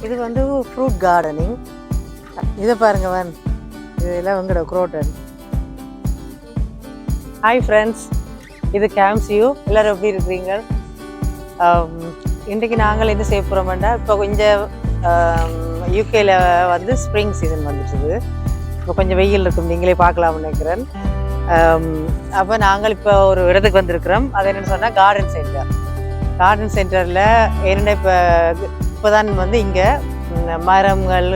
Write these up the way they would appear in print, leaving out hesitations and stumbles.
இது வந்து fruit gardening. இதை பாருங்க வேன், இதெல்லாம் உங்களோட குரோட்டன். ஹாய் ஃப்ரெண்ட்ஸ், இது கேம்ஸ் வியூ. எல்லோரும் எப்படி இருக்கிறீங்க? இன்றைக்கு நாங்கள் என்ன செய்ய போகிறோம்னா, இப்போ கொஞ்சம் யூகேயில் வந்து ஸ்ப்ரிங் சீசன் வந்துட்டுது. இப்போ கொஞ்சம் வெயில் இருக்கும், நீங்களே பார்க்கலாம்னு நினைக்கிறேன். அப்போ நாங்கள் இப்போ ஒரு இடத்துக்கு வந்திருக்கிறோம். அது என்னென்னு சொன்னால் கார்டன் சென்டர். கார்டன் சென்டரில் என்னென்ன இப்போ தான் வந்து இங்கே மரங்கள்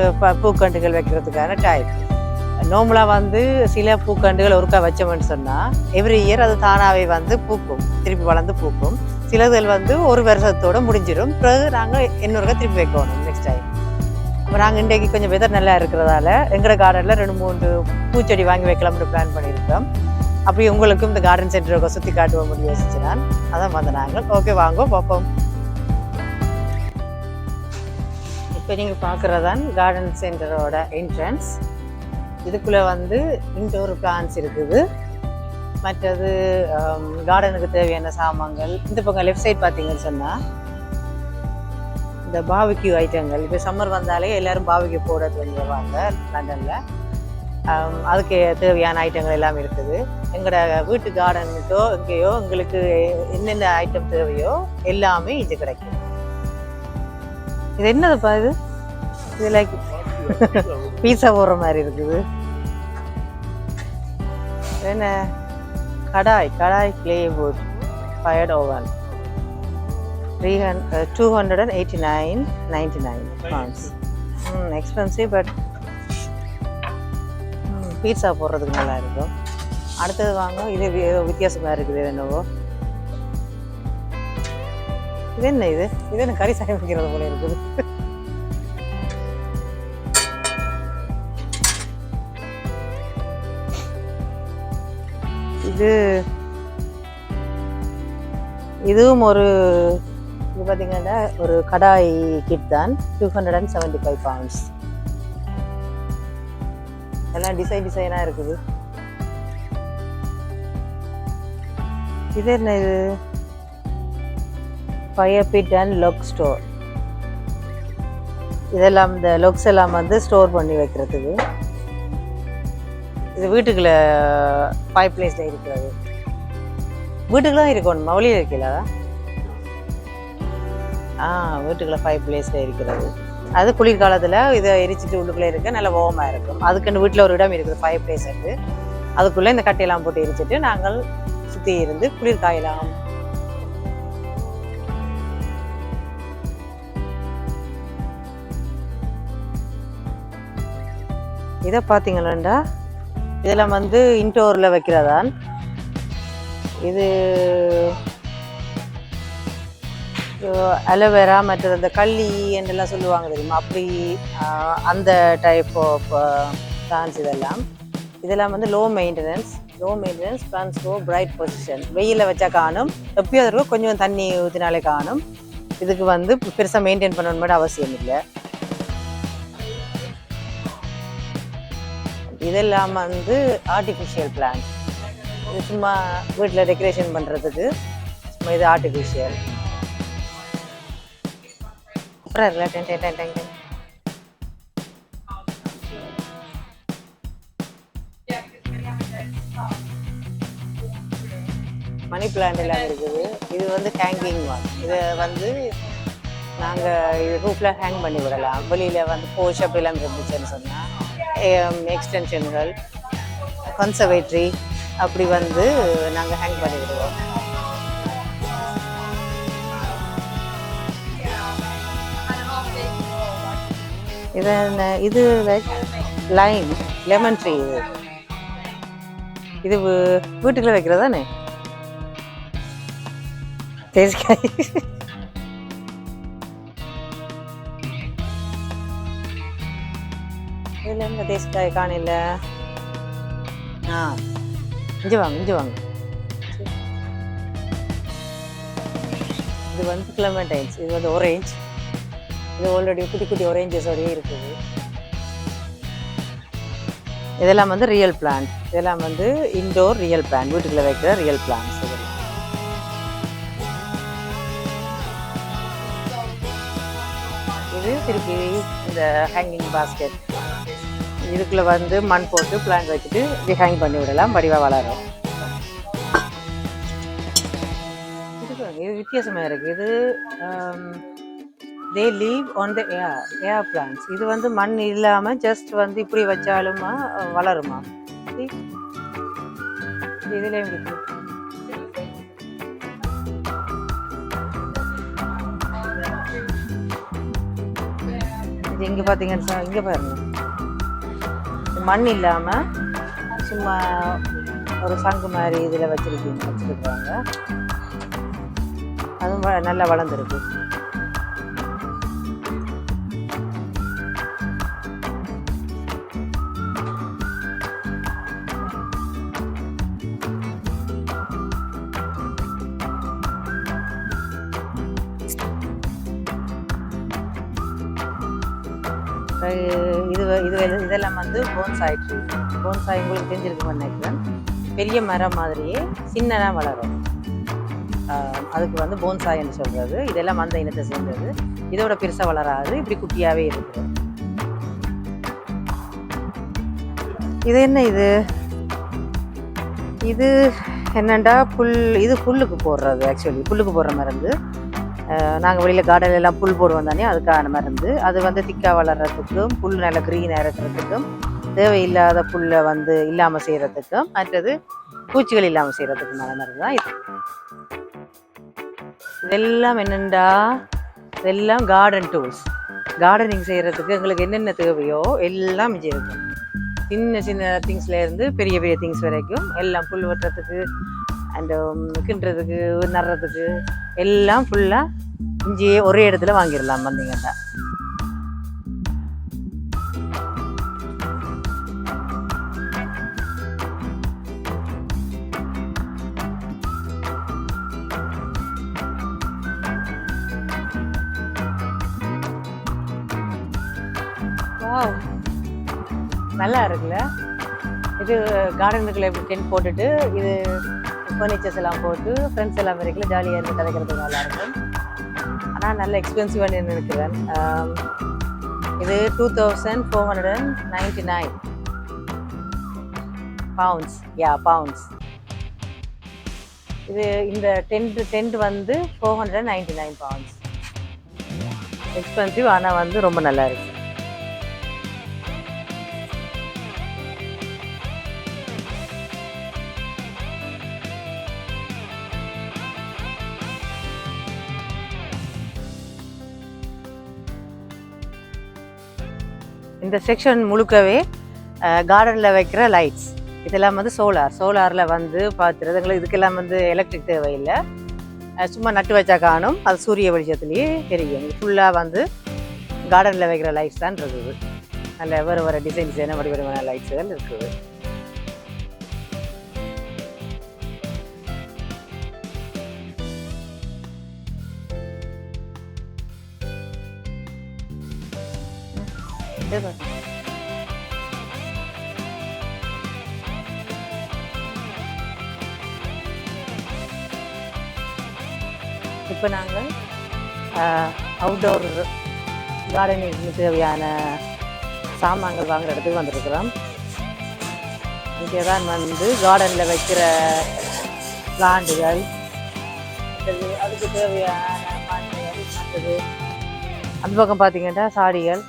பூக்கண்டுகள் வைக்கிறதுக்கான டைம். நார்மலாக வந்து சில பூக்கண்டுகள் ஒருக்கா வச்சோம்னு சொன்னால் எவ்ரி இயர் அது தானாகவே வந்து பூக்கும், திருப்பி வளர்ந்து பூக்கும். சிலதுகள் வந்து ஒரு வருஷத்தோடு முடிஞ்சிடும், பிறகு நாங்கள் இன்னொருக்கா திருப்பி வைக்கணும் நெக்ஸ்ட் டைம். அப்போ நாங்கள் இன்றைக்கு கொஞ்சம் வெதர் நல்லா இருக்கிறதால எங்களோட கார்டனில் 2-3 பூச்செடி வாங்கி வைக்கலாம்னு பிளான் பண்ணியிருக்கோம். அப்படி உங்களுக்கும் இந்த கார்டன் சென்டரை சுற்றி காட்டுவோம் முடியும் யோசிச்சு நான் அதான் வந்து நாங்கள். ஓகே, வாங்க பார்ப்போம். இப்போ நீங்கள் பார்க்குறதான் கார்டன் சென்டரோட என்ட்ரன்ஸ். இதுக்குள்ளே வந்து இன்டோர் பிளான்ஸ் இருக்குது, மற்றது கார்டனுக்கு தேவையான சாமான்கள். இந்த பக்கம் லெஃப்ட் சைட் பார்த்தீங்கன்னு சொன்னால் இந்த பாபிக்யூ ஐட்டங்கள். இப்போ சம்மர் வந்தாலே எல்லோரும் பாபிக்யூ போட வந்துடுவாங்க லண்டனில். அதுக்கு தேவையான ஐட்டங்கள் எல்லாம் இருக்குது. எங்களோட வீட்டு கார்டனுக்கோ எங்கேயோ எங்களுக்கு என்னென்ன ஐட்டம் தேவையோ எல்லாமே இது கிடைக்கும். இது என்னதுப்பா இது? இது லைக் பீஸா போடுற மாதிரி இருக்குது. என்ன? Kadai clay wood fired oven. 289.99 pounds. Expensive, but pizza போடுறதுக்கு நல்லா இருக்கும். அடுத்தது வாங்க, இது வித்தியாசமாக இருக்குது. என்னவோ இது என்ன? இது என்ன கறி சாயம் வைக்கிறது போல இருக்குது. இதுவும் ஒரு இது பார்த்தீங்கன்னா ஒரு கடாய் கிட் தான். 275 pounds. எல்லாம் டிசைனாக இருக்குது. இது என்ன? இது fire bit and lock store. இதெல்லாம் இந்த லொக்ஸ் எல்லாம் வந்து ஸ்டோர் பண்ணி வைக்கிறதுக்கு. இது வீட்டுக்குள்ள 5 பிளேஸில் இருக்கிறது. வீட்டுக்குள்ள தான் இருக்கணும், மவுளியில் இருக்கல. வீட்டுக்குள்ள 5 பிளேஸில் இருக்கிறது. அது குளிர்காலத்தில் இதை எரிச்சிட்டு உள்ளுக்குள்ளே இருக்க நல்ல ஓமாக இருக்கும். அதுக்குன்னு வீட்டில் ஒரு இடம் இருக்குது 5 பிளேஸ் இருக்குது. அதுக்குள்ளே இந்த கட்டையெல்லாம் போட்டு எரிச்சிட்டு நாங்கள் சுற்றி இருந்து குளிர் காயலாம். இதை பார்த்தீங்களா, இதெல்லாம் வந்து இன்டோரில் வைக்கிறதான். இது அலோவேரா, மற்றது அந்த கள்ளி என்றெல்லாம் சொல்லுவாங்க தெரியுமா, அப்படி அந்த டைப் ஆஃப் பிளான்ஸ். இதெல்லாம் வந்து low maintenance plans go bright position. வெயிலில் வச்சா காணும், எப்பயும் அதற்கு கொஞ்சம் தண்ணி ஊற்றினாலே காணும். இதுக்கு வந்து பெருசாக மெயின்டைன் பண்ணணும் மட்டும் அவசியம் இல்லை. இதெல்லாம் வந்து ஆர்டிஃபிஷியல் பிளான்ட். இது சும்மா வீட்டில் டெக்கரேஷன் பண்ணுறதுக்கு. சும்மா இது ஆர்டிஃபிஷியல். அப்புறம் இல்லை மணி பிளான்ட் எல்லாம் இருக்குது. இது வந்து ஹேங்கிங் ஒன். இதை வந்து நாங்கள் இது ரூஃபில் ஹேங் பண்ணி விடலாம். வெளியில் வந்து போஷ் அப்படிலாம் இருந்துச்சுன்னு சொன்னால் எக்ஸ்டென்ஷன்கள், கன்சர்வேட்டரி அப்படி வந்து நாங்கள் ஹேங் பண்ணி விடுவோம். இது லைம் லெமன் ட்ரீ. இது வீட்டுக்குள்ள வைக்கிறதானே தேசிக்காய். இதில் இந்த தேசிக்காய் காணில. இஞ்சி வாங்க. இது வந்து கிளமெண்டைன்ஸ். இது வந்து ஆரேஞ்ச். இது ஆல்ரெடி குட்டி ஆரேஞ்சஸோடய இருக்குது. இதெல்லாம் வந்து ரியல் பிளான்ட். இதெல்லாம் வந்து இன்டோர் ரியல் பிளான்ட், வீட்டுக்குள்ள வைக்கிற ரியல் பிளான்ட்ஸ். இது வந்து திருப்பி இந்த ஹேங்கிங் பாஸ்கெட் இதுக்குள்ளே வந்து மண் போட்டு பிளான்ட் வச்சுட்டு இப்படி ஹேங் பண்ணி விடலாம், வடிவாக வளரும். இது வித்தியாசமாக இருக்குது. இது they live on the air plants. இது வந்து மண் இல்லாமல் ஜஸ்ட் வந்து இப்படி வச்சாலுமா வளருமா? இதுலேயும் இருக்கு. இது இங்கே பார்த்தீங்கன்னு இங்கே பாருங்க, மண் இல்லாமல் சும்மா ஒரு சங்கு மாதிரி இதில் வச்சுருக்காங்க. அதுவும் நல்லா வளர்ந்துருக்கு. இதெல்லாம் வந்து போன்சாய் ட்ரீ. போன்சாய் உங்களுக்கு தெரிஞ்சிருக்குன்னு நினைக்கிறேன். பெரிய மரம் மாதிரியே சின்னதாக வளரும், அதுக்கு வந்து போன்சாய்ன்னு சொல்கிறது. இதெல்லாம் அந்த இனத்தை சேர்ந்தது. இதோட பெருசாக வளராது, இப்படி குட்டியாகவே இருக்குது. இது என்ன இது என்னண்டா புல். இது புல்லுக்கு போடுறது, ஆக்சுவலி புல்லுக்கு போடுற மருந்து. நாங்கள் வெளியில் கார்டன்லாம் புல் போடுவோம் தானே, அதுக்கான மருந்து. அது வந்து திக்காக வளர்கிறதுக்கும் புல் நல்லா க்ரீனாக இருக்கிறதுக்கும் தேவையில்லாத புல்லை வந்து இல்லாமல் செய்கிறதுக்கும் மற்றது பூச்சிகள் இல்லாமல் செய்கிறதுக்குமான மருந்து தான் இது. இதெல்லாம் என்னென்னா இதெல்லாம் கார்டன் டூல்ஸ். கார்டனிங் செய்கிறதுக்கு எங்களுக்கு என்னென்ன தேவையோ எல்லாம் இங்கே இருக்கும். சின்ன சின்ன திங்ஸ்லேருந்து பெரிய பெரிய திங்ஸ் வரைக்கும் எல்லாம் புல் வெட்டுறதுக்கு அண்ட் கிண்டுறதுக்கு நடுறதுக்கு எல்லாம் ஃபுல்லாக இங்கேயே ஒரே இடத்துல வாங்கிடலாம் வந்தீங்கன்னா. நல்லா இருக்குல்ல இது. கார்டனுக்குள்ள எப்படி டென்ட் போட்டுட்டு இது ஃபர்னிச்சர்ஸ் எல்லாம் போட்டு ஃப்ரெண்ட்ஸ் எல்லாம் வரைக்கும் ஜாலியாக இருந்து கிடைக்கிறதுக்கு நல்லாயிருக்கும். ஆனால் நல்ல எக்ஸ்பென்சிவாக நினைக்கிறேன். இது 2499 pounds. pounds. இது இந்த டென்ட் வந்து 499 pounds. எக்ஸ்பென்சிவ், ஆனால் வந்து ரொம்ப நல்லா இருக்கு. இந்த செக்ஷன் முழுக்கவே கார்டனில் வைக்கிற லைட்ஸ். இதெல்லாம் வந்து சோலாரில் வந்து பார்த்துறது. எங்களுக்கு இதுக்கெல்லாம் வந்து எலக்ட்ரிக் தேவையில்லை, சும்மா நட்டு வச்சா காணும், அது சூரிய வெளிச்சத்துலேயே தெரியும். ஃபுல்லாக வந்து கார்டனில் வைக்கிற லைட்ஸ் தான் இருக்குது. நல்ல வேறு டிசைன்ஸ் வடிவமான லைட்ஸுகள் இருக்குது. இப்போ நாங்கள் அவுட்டோர் கார்டனிங்க்கு தேவையான சாமான்கள் வாங்குற இடத்துக்கு வந்துருக்குறோம். இங்கே தான் வந்து கார்டனில் வைக்கிற பிளான்ட்டுகள், அதுக்கு தேவையான மண்ணுகள், அந்த பக்கம் பார்த்தீங்கன்னா சாடிகள்,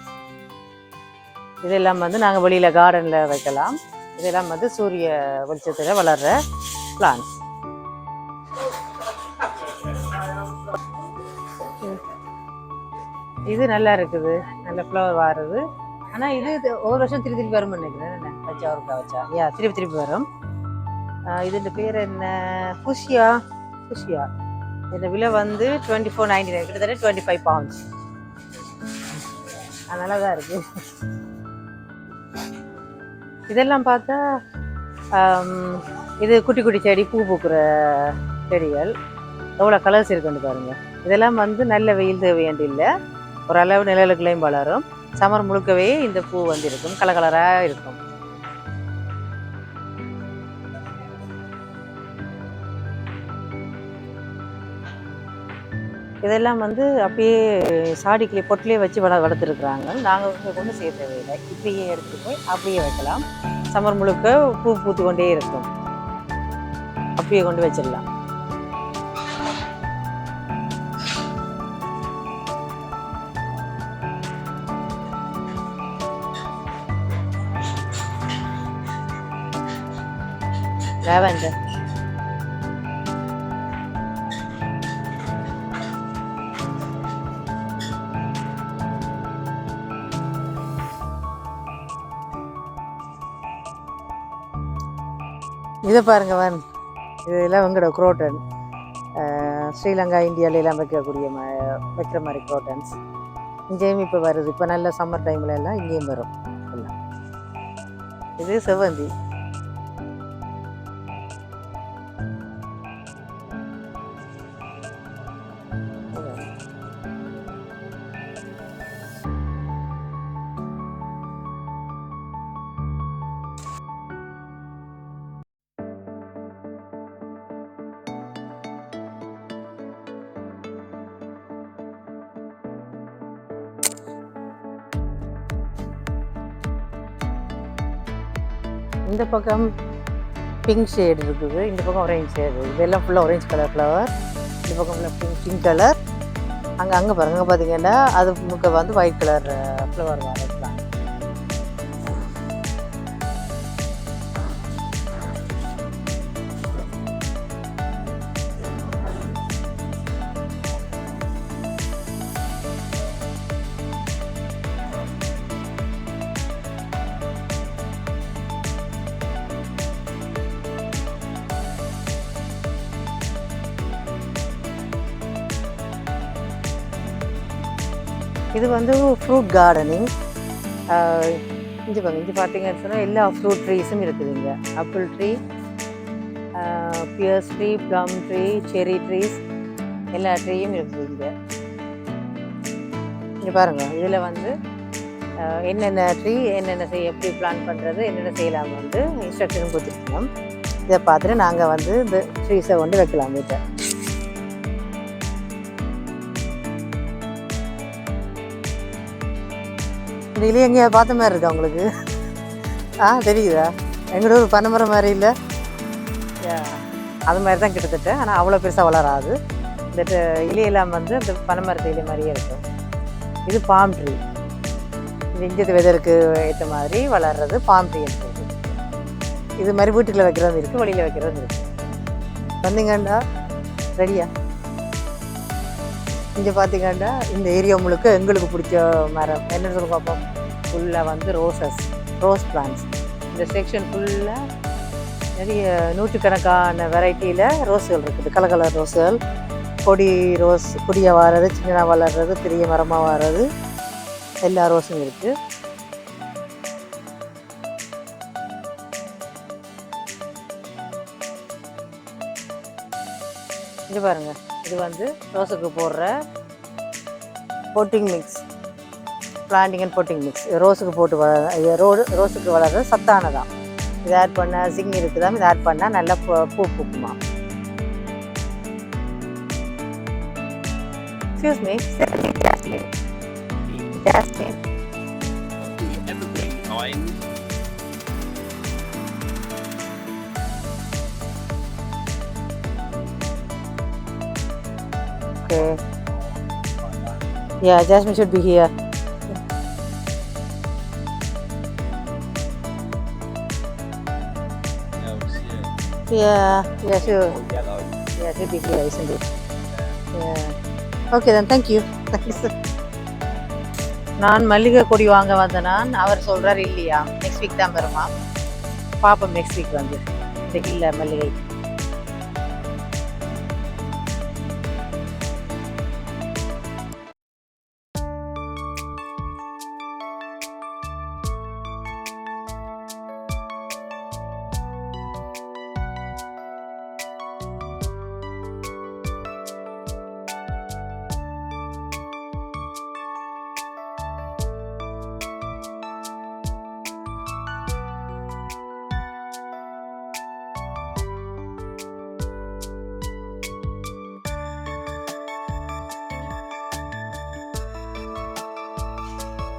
இதெல்லாம் வந்து நாங்கள் வெளியில் கார்டனில் வைக்கலாம். இதெல்லாம் வந்து சூரிய வெளிச்சத்தில் வளர்கிற பிளான்ட்ஸ். இது நல்லா இருக்குது, நல்ல ஃப்ளவர் வாருது. ஆனால் இது ஒவ்வொரு வருஷம் திருப்பி வரும்னு நினைக்கிறேன். வச்சா திருப்பி வரும். இதுன்ற பேர் என்ன, ஃபுஷியா. இந்த விலை வந்து 2499, கிட்டத்தட்ட 25 pounds. நல்லா தான் இருக்குது. இதெல்லாம் பார்த்தா இது குட்டி குட்டி செடி, பூ பூக்கிற செடிகள். எவ்வளோ கலர்ஸ் இருக்குன்னு பாருங்கள். இதெல்லாம் வந்து நல்ல வெயில் தேவையாண்டு இல்லை, ஓரளவு நிழலுக்குள்ளேயும் வளரும். சம்மர் முழுக்கவே இந்த பூ வந்து இருக்கும், கலராக இருக்கும். இதெல்லாம் வந்து அப்படியே சாடிக்கிளி பொட்டிலே வச்சு வளர்த்துருக்குறாங்க. நாங்கள் இங்கே கொண்டு செய்ய தேவையில்லை. இப்படியே எடுத்துகிட்டு போய் அப்படியே வைக்கலாம். சம்மர் முழுக்க பூ பூத்து கொண்டே இருக்கும். அப்படியே கொண்டு வச்சிடலாம். லாவெண்டர் இதை பாருங்க இதெல்லாம் வெங்கட குரோட்டன். ஸ்ரீலங்கா இந்தியாவிலாம் வைக்கிற மாதிரி குரோட்டன்ஸ் இங்கேயும் இப்போ வருது. இப்போ நல்ல சம்மர் டைமில் எல்லாம் இங்கேயும் வரும் எல்லாம். இது செவ்வந்தி. இந்த பக்கம் பிங்க் ஷேடு இருக்குது, இந்த பக்கம் ஆரஞ்சு ஷேடு. இதெல்லாம் ஃபுல்லாக ஆரஞ்சு கலர் ஃப்ளவர். இந்த பக்கம் ஃபுல்லாக பிங்க் கலர். அங்கே பாருங்க, பார்த்தீங்கன்னா அது முக்க வந்து ஒயிட் கலர் ஃப்ளவர் வரலாம். இது வந்து ஃப்ரூட் கார்டனிங். இங்கே பார்த்தீங்கன்னு சொன்னால் எல்லா ஃப்ரூட் ட்ரீஸும் இருக்குது இங்கே. Apple tree, pears tree, plum tree, cherry trees, எல்லா ட்ரீயும் இருக்குது இங்கே. இங்கே பாருங்கள், இதில் வந்து என்னென்ன ட்ரீ என்னென்ன எப்படி பிளான் பண்ணுறது, என்னென்ன செய்யலாம் வந்து இன்ஸ்ட்ரக்ஷனும் கொடுத்துருக்கோம். இதை பார்த்துட்டு நாங்கள் வந்து இந்த ட்ரீஸை வந்து வைக்கலாம் வீட்டை. இந்த இலையை எங்கேயாவது பார்த்த மாதிரி இருக்கா உங்களுக்கு? தெரியுதா? எங்களோட ஒரு பனைமரம் மாதிரி இல்லை, அது மாதிரி தான் கிட்டத்தட்ட. ஆனால் அவ்வளோ பெருசாக வளராது. இந்த இலையெல்லாம் வந்து அந்த பனைமரத்து இலை மாதிரியே இருக்கும். இது பாம் ட்ரீ. இந்த இந்திய வெதருக்கு ஏற்ற மாதிரி வளர்றது பாம் ட்ரீ இருக்குது. இது மாதிரி வீட்டுக்குள்ளே வைக்கிறது இருக்குது, வெளியில் வைக்கிறது இருக்குது. வந்தீங்கண்டா ரெடியா? இங்கே பார்த்தீங்கன்னா இந்த ஏரியா முழுக்க எங்களுக்கு பிடிச்ச மரம் என்ன சொல்ல பார்ப்போம். ஃபுல்லாக வந்து ரோஸ் பிளான்ட்ஸ். இந்த செக்ஷன் ஃபுல்லாக நிறைய நூற்றுக்கணக்கான வெரைட்டியில் ரோஸுகள் இருக்குது. கலர் ரோஸுகள், கொடியாக வர்றது, சின்னதாக வளர்றது, பெரிய மரமாக வர்றது, எல்லா ரோஸும் இருக்குது. இங்கே பாருங்கள், இது வந்து ரோஸுக்கு போடுற potting mix, planting and potting mix. ரோஸுக்கு போட்டு ரோஸுக்கு வளர்றது சத்தானதான். இது ஆட் பண்ணால் சிங் இருக்குதான், இது ஆட் பண்ணால் நல்லா பூ பூக்குமா. Excuse me, jasmine. Okay. Yeah, Jasmine should be here. Yeah, sure. Yeah, should be here, isn't it? Yeah. Okay then, thank you. நான் மல்லிகை கொடி வாங்க வந்தேன். அவர் சொல்கிறார் இல்லையா, நெக்ஸ்ட் வீக் தான் வருமா. பாப்போம், நெக்ஸ்ட் வீக் வந்து. இன்னைக்கு இல்லை மல்லிகை.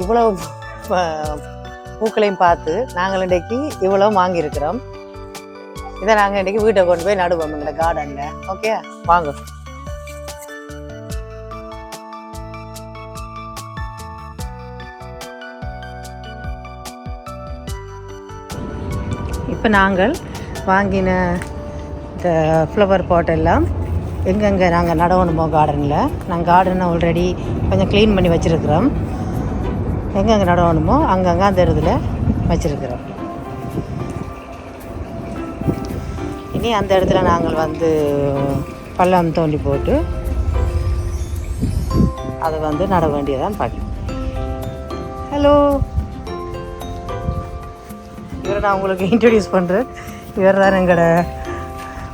இவ்வளோ பூக்களையும் பார்த்து நாங்கள் இன்றைக்கு இவ்வளோ வாங்கியிருக்கிறோம். இதை நாங்கள் இன்றைக்கி வீட்டை கொண்டு போய் நடுவோம் எங்களை கார்டனில். ஓகே, வாங்க. இப்போ நாங்கள் வாங்கின இந்த ஃப்ளவர் பாட் எல்லாம் எங்கெங்கே நாங்கள் நடவணுமோ கார்டனில், நாங்கள் கார்டனை ஆல்ரெடி கொஞ்சம் க்ளீன் பண்ணி வச்சுருக்கிறோம். எங்கெங்கே நடவணுமோ அங்கங்கே அந்த இடத்துல வச்சுருக்கிறோம். இனி அந்த இடத்துல நாங்கள் வந்து பள்ளம் தோண்டி போட்டு அதை வந்து நட வேண்டியதான் பார்க்கணும். ஹலோ, இவரை நான் உங்களுக்கு இன்ட்ரடியூஸ் பண்ணுறேன். இவர் தான் எங்களோட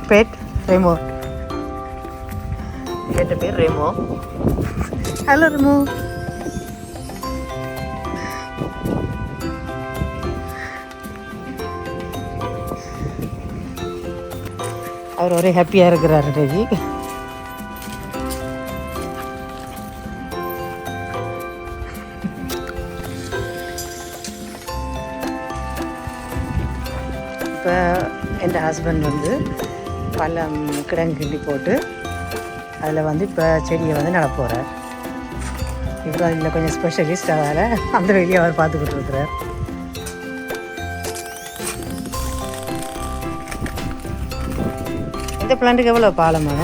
பெட் ரெமோ. பெட் பேர் ரெமோ. ஹலோ ரெமோ. அவர் ஒரே ஹாப்பியாக இருக்கிறார் டேஜி. இப்போ என் ஹஸ்பண்ட் வந்து பழம் கிடங்கு கிண்டி போட்டு அதில் வந்து இப்போ செடியை வந்து நட போகிறார். இப்போ அதில் கொஞ்சம் ஸ்பெஷலிஸ்ட், அதனால் அந்த வெளியே அவர் பார்த்துக்கிட்டு இருக்கிறார். இந்த பிளான்ட்டுக்கு எவ்வளோ பாலமான,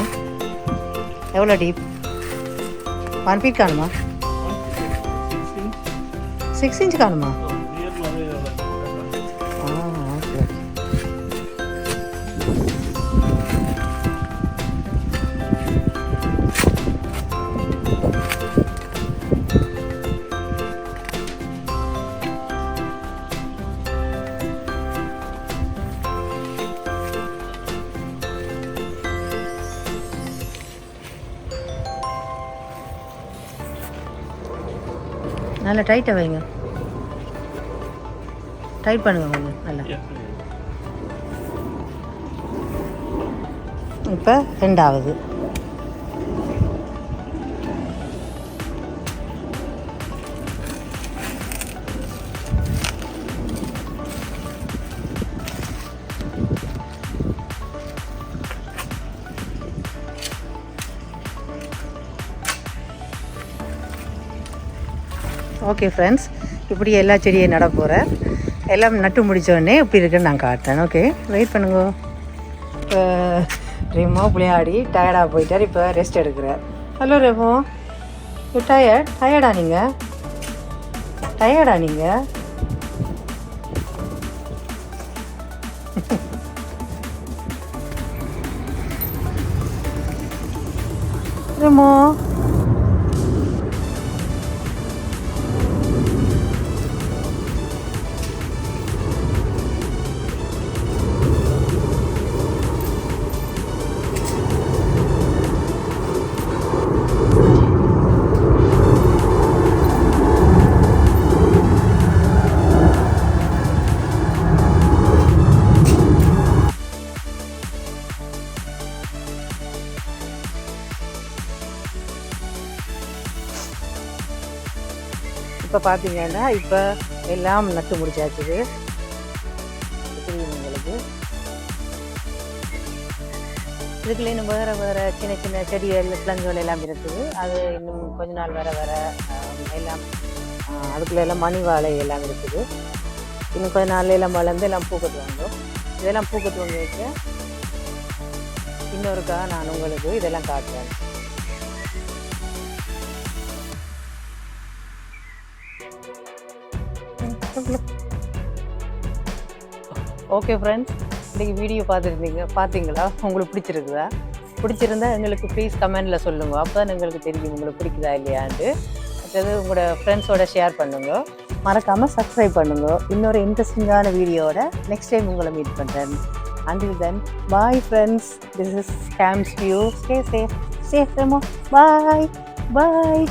எவ்வளோ டீப்? 1 feet காணுமா? 6 inch காணுமா? நல்லா டைட்டாக வைங்க, டைட் பண்ணுங்க கொஞ்சம் நல்லா. இப்போ 2வது. ஓகே ஃப்ரெண்ட்ஸ், இப்படி எல்லா செடியும் நட போகிறேன். எல்லாம் நட்டு முடித்தோடனே இப்படி இருக்குன்னு நான் காட்டுறேன். ஓகே, வெயிட் பண்ணுங்க. இப்போ ரெமோ விளையாடி டயர்டாக போயிட்டார். இப்போ ரெஸ்ட் எடுக்கிறார். ஹலோ ரெமோ, யூ டயர்டா நீங்கள்? டயர்டா நீங்கள்? ரெமோ, இப்போ பார்த்தீங்கன்னா இப்போ எல்லாம் நட்டு முடிச்சாச்சுது. உங்களுக்கு இதுக்குள்ள இன்னும் வேறு வேறு சின்ன சின்ன செடிகள் பிளஞ்சுகள் எல்லாம் இருக்குது. அது இன்னும் கொஞ்ச நாள் வர வர எல்லாம் அதுக்குள்ள எல்லாம் மணி வாழை எல்லாம் இருக்குது. இன்னும் கொஞ்ச நாள் எல்லாம் வளர்ந்து எல்லாம் பூக்கத்து வாங்கும். இதெல்லாம் பூக்கத்து வாங்கி வைக்க இன்னொருக்காக நான் உங்களுக்கு இதெல்லாம் காட்டுறேன். ஓகே ஃப்ரெண்ட்ஸ், இன்றைக்கி வீடியோ பார்த்தீங்களா? உங்களுக்கு பிடிச்சிருக்குதா? பிடிச்சிருந்தா எங்களுக்கு ப்ளீஸ் கமெண்டில் சொல்லுங்கள். அப்போ தான் எங்களுக்கு தெரியும் உங்களுக்கு பிடிக்குதா இல்லையாண்டு. அடுத்தது உங்களோட ஃப்ரெண்ட்ஸோட ஷேர் பண்ணுங்க. மறக்காமல் சப்ஸ்கிரைப் பண்ணுங்க. இன்னொரு இன்ட்ரெஸ்டிங்கான வீடியோட நெக்ஸ்ட் டைம் உங்களை மீட் பண்ணுறேன். Until then, bye friends. This is KAM'S view. Stay safe. Safe, Remo. Bye. Bye.